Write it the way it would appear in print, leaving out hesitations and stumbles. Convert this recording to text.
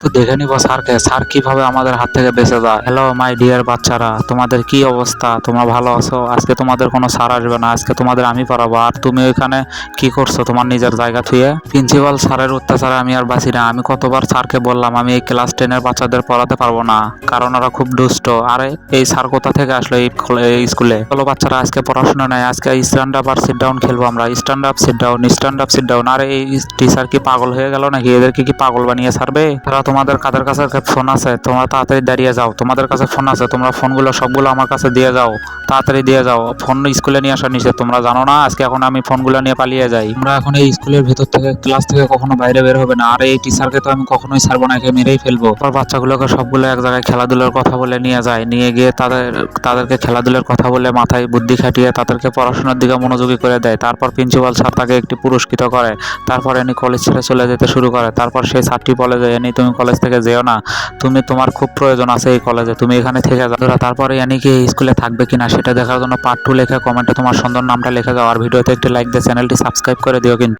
তো দেখে নিব স্যারকে, স্যার কিভাবে আমাদের হাত থেকে বেঁচে যায়। হ্যালো মাই ডিয়ার বাচ্চারা, তোমাদের কি অবস্থা? তোমরা ভালো আছো? আজকে তোমাদের কোনো স্যার আসবে না, আজকে তোমাদের আমি পড়াবো। আর তুমি ওইখানে কি করছো তোমার নিজের জায়গা থুয়ে? প্রিন্সিপাল স্যারের অত্যাচারে আমি আর বাঁচি না। আমি কতবার স্যারকে বললাম আমি এই ক্লাস 10-এর বাচ্চাদের পড়াতে পারবো না, কারণ ওরা খুব দুষ্ট। আরে এই স্যার কোথা থেকে আসলো এই স্কুলে? চলো বাচ্চারা, আজকে পড়াশোনা নাই, আজকে স্ট্যান্ড আপ আর সিট ডাউন খেলবো আমরা। Stand up sit down, stand up sit down. আরে এই টিচার কি পাগল হয়ে গেল নাকি? এদেরকে কি পাগল বানিয়ে ছাড়বে? তারা তোমাদের কাদের কাছে ফোন আছে? তোমরা তাড়াতাড়ি দাঁড়িয়ে যাও, তোমাদের কাছে ফোন আছে, তোমরা ফোনগুলো সবগুলো আমার কাছে দিয়ে যাও, তাড়াতাড়ি দিয়ে যাও। ফোন স্কুলে নিয়ে আসা নিষেধ, তোমরা জানো না? আজকে এখন আমি ফোনগুলো নিয়ে পালিয়ে যাই। তোমরা এখন এই স্কুলের ভেতর থেকে, ক্লাস থেকে কখনো বাইরে বের হবে না। আর এই টিচারকে তো আমি কখনোই ছাড়বো না, একে মেরেই ফেলবো। তারপর বাচ্চাগুলোকে সবগুলো এক জায়গায় খেলাধুলার কথা বলে নিয়ে যায়, নিয়ে গিয়ে তাদেরকে খেলাধুলার কথা বলে মাথায় বুদ্ধি খাটিয়ে তাদেরকে পড়াশোনার দিকে মনোযোগী করে দেয়। তারপর প্রিন্সিপাল স্যার তাকে একটি পুরস্কৃত করে। তারপর এনি কলেজ ছেড়ে চলে যেতে শুরু করে। তারপর সেই স্যারটি বলে যে এনি তুমি কলেজ থেকে যেও না, তোমার খুব প্রয়োজন আছে এই কলেজে, তুমি এখানে থেকে যাও। তারপরে এনি কি এই স্কুলে থাকবে কিনা সেটা দেখার জন্য পার্ট 2 লেখা কমেন্টে তোমার সুন্দর নামটা লিখে যাও। আর ভিডিওতে একটি লাইক দিয়ে চ্যানেলটি সাবস্ক্রাইব করে দিও কিন্তু।